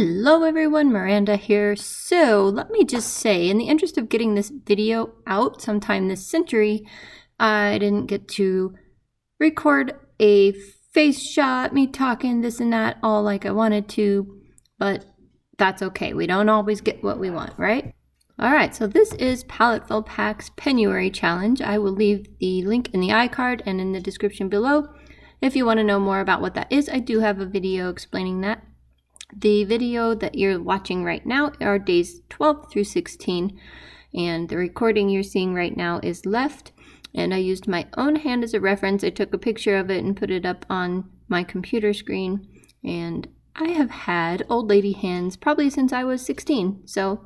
Hello everyone, Miranda here. So let me just say, in the interest of getting this video out sometime this century, I didn't get to record a face shot, me talking this and that all like I wanted to, but that's okay. We don't always get what we want, right? Alright, so this is Paletteful Packs Penuary Challenge. I will leave the link in the iCard and in the description below. If you want to know more about what that is, I do have a video explaining that. The video that you're watching right now are days 12 through 16, and the recording you're seeing right now is left, and I used my own hand as a reference. I took a picture of it and put it up on my computer screen, and I have had old lady hands probably since I was 16, so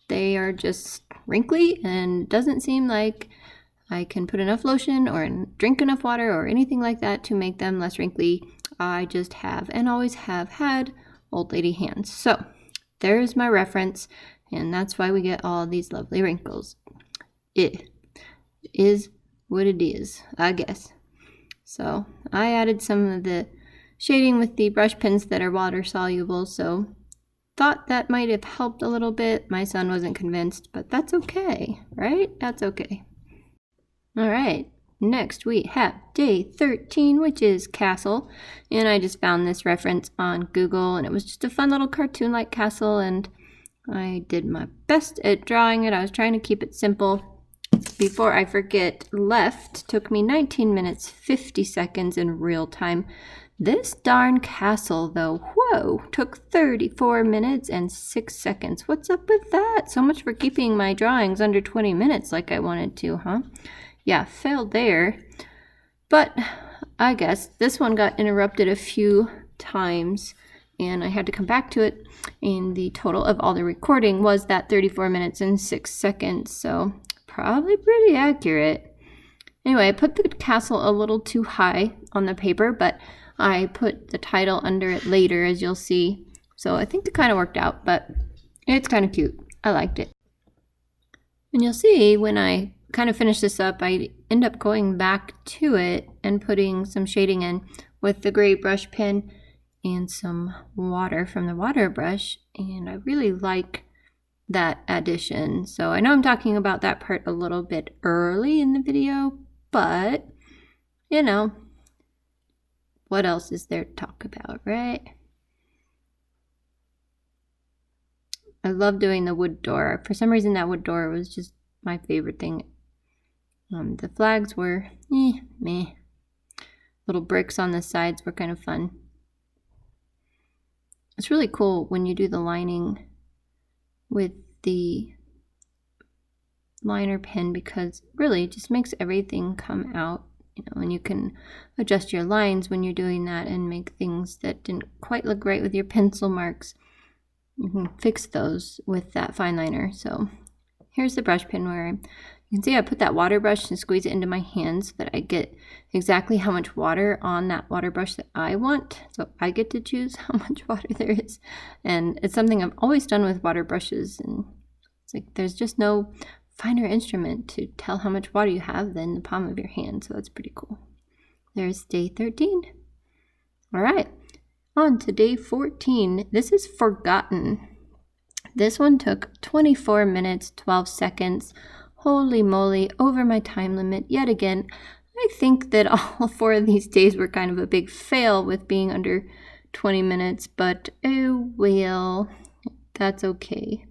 they are just wrinkly and doesn't seem like I can put enough lotion or drink enough water or anything like that to make them less wrinkly. I just have and always have had old lady hands. So there's my reference, and that's why we get all these lovely wrinkles. It is what it is, I guess. So I added some of the shading with the brush pens that are water soluble, so thought that might have helped a little bit. My son wasn't convinced, but that's okay, right? That's okay. All right. Next, we have day 13, which is Castle, and I just found this reference on Google, and it was just a fun little cartoon-like castle, and I did my best at drawing it. I was trying to keep it simple. Before I forget, left took me 19 minutes, 50 seconds in real time. This darn castle, though, whoa, took 34 minutes and 6 seconds. What's up with that? So much for keeping my drawings under 20 minutes like I wanted to, huh? Yeah, failed there, but I guess this one got interrupted a few times and I had to come back to it, and the total of all the recording was that 34 minutes and 6 seconds, so probably pretty accurate. Anyway, I put the castle a little too high on the paper, but I put the title under it later, as you'll see, so I think it kind of worked out, but it's kind of cute. I liked it. And you'll see when I kind of finish this up, I end up going back to it and putting some shading in with the gray brush pen and some water from the water brush, and I really like that addition. So I know I'm talking about that part a little bit early in the video, but you know, what else is there to talk about, right? I love doing the wood door. For some reason that wood door was just my favorite thing. The flags were meh. Little bricks on the sides were kind of fun. It's really cool when you do the lining with the liner pen, because really it just makes everything come out, you know, and you can adjust your lines when you're doing that and make things that didn't quite look right with your pencil marks. You can fix those with that fine liner. So here's the brush pen where you can see I put that water brush and squeeze it into my hand so that I get exactly how much water on that water brush that I want. So I get to choose how much water there is. And it's something I've always done with water brushes. And it's like there's just no finer instrument to tell how much water you have than the palm of your hand. So that's pretty cool. There's day 13. All right, on to day 14. This is Forgotten. This one took 24 minutes, 12 seconds. Holy moly, over my time limit yet again. I think that all 4 of these days were kind of a big fail with being under 20 minutes, but oh well, that's okay.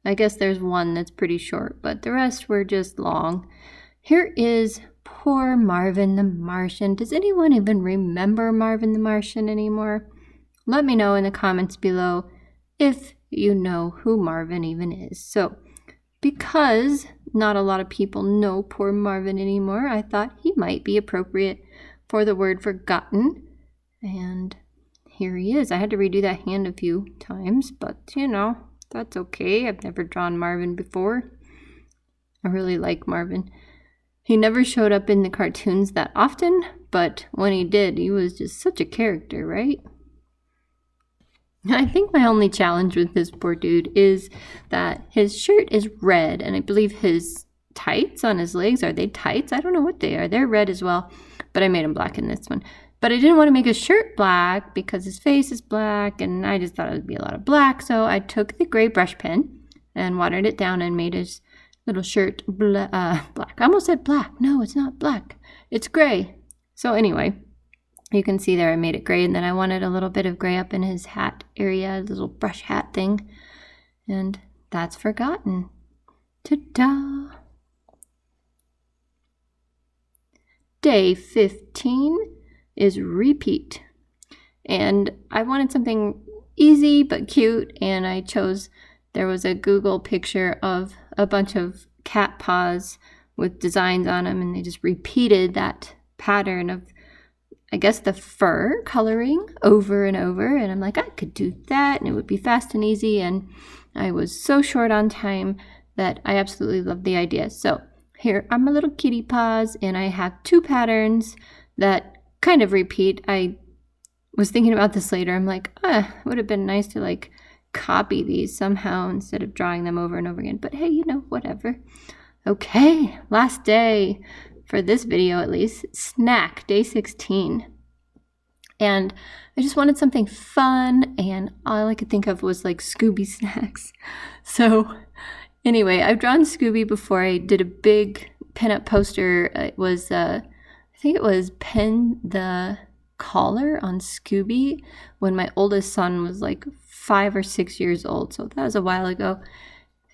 I guess there's one that's pretty short, but the rest were just long. Here is poor Marvin the Martian. Does anyone even remember Marvin the Martian anymore? Let me know in the comments below if you know who Marvin even is. So, because not a lot of people know poor Marvin anymore, I thought he might be appropriate for the word forgotten. And here he is. I had to redo that hand a few times, but you know, that's okay. I've never drawn Marvin before. I really like Marvin. He never showed up in the cartoons that often, but when he did, he was just such a character, right? I think my only challenge with this poor dude is that his shirt is red, and I believe his tights on his legs, are they tights? I don't know what they are. They're red as well. but I made him black in this one. But I didn't want to make his shirt black because his face is black, and I just thought it would be a lot of black. So I took the gray brush pen and watered it down and made his little shirt black. I almost said black. No, it's not black. It's gray. So anyway, you can see there I made it gray, and then I wanted a little bit of gray up in his hat area, little brush hat thing. And that's forgotten. Ta-da! Day 15 is repeat. And I wanted something easy but cute, and I chose, there was a Google picture of a bunch of cat paws with designs on them, and they just repeated that pattern of, I guess, the fur coloring over and over. And I'm like, I could do that, and it would be fast and easy. And I was so short on time that I absolutely loved the idea. So here are my little kitty paws, and I have 2 patterns that kind of repeat. I was thinking about this later. I'm like, it would have been nice to like copy these somehow instead of drawing them over and over again. But hey, you know, whatever. Okay, last day for this video at least. Snack, day 16. And I just wanted something fun, and all I could think of was like Scooby snacks. So anyway, I've drawn Scooby before. I did a big pinup poster. It was, I think it was Pin the Collar on Scooby when my oldest son was like 5 or 6 years old. So that was a while ago.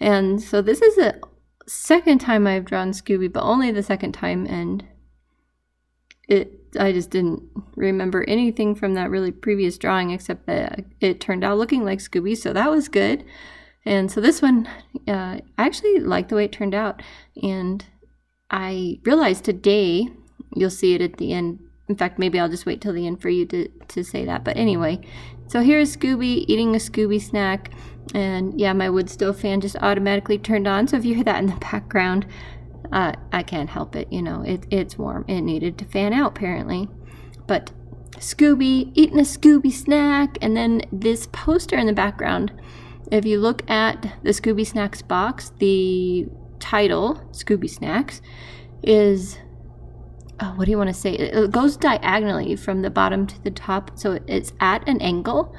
And so this is the second time I've drawn Scooby, but only the second time. And I just didn't remember anything from that really previous drawing except that it turned out looking like Scooby. So that was good. And so this one, I actually like the way it turned out. And I realized today, you'll see it at the end. In fact, maybe I'll just wait till the end for you to say that. But anyway, so here's Scooby eating a Scooby snack. And yeah, my wood stove fan just automatically turned on. So if you hear that in the background, I can't help it. You know, it's warm. It needed to fan out apparently. But Scooby eating a Scooby snack. And then this poster in the background, if you look at the Scooby Snacks box, the title, Scooby Snacks, is, what do you want to say? It goes diagonally from the bottom to the top, so it's at an angle.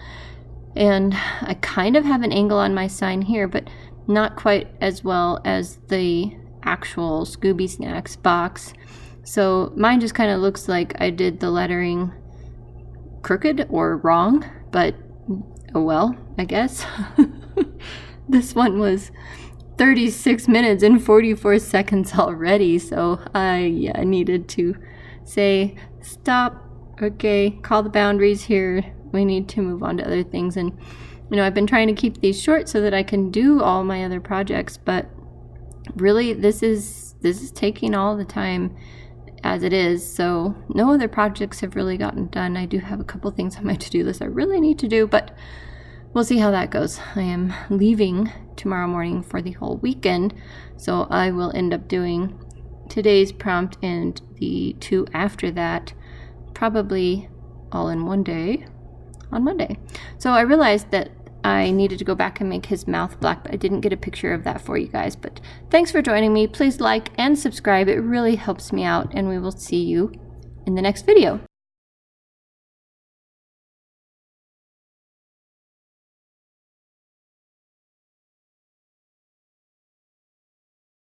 And I kind of have an angle on my sign here, but not quite as well as the actual Scooby Snacks box. So mine just kind of looks like I did the lettering crooked or wrong, but oh well, I guess. This one was 36 minutes and 44 seconds already, so I needed to say stop, okay, call the boundaries here, we need to move on to other things. And you know, I've been trying to keep these short so that I can do all my other projects, but really this is taking all the time as it is, so no other projects have really gotten done. I do have a couple things on my to-do list I really need to do, but we'll see how that goes. I am leaving tomorrow morning for the whole weekend, so I will end up doing today's prompt and the 2 after that, probably all in one day on Monday. So I realized that I needed to go back and make his mouth black, but I didn't get a picture of that for you guys. But thanks for joining me. Please like and subscribe. It really helps me out, and we will see you in the next video.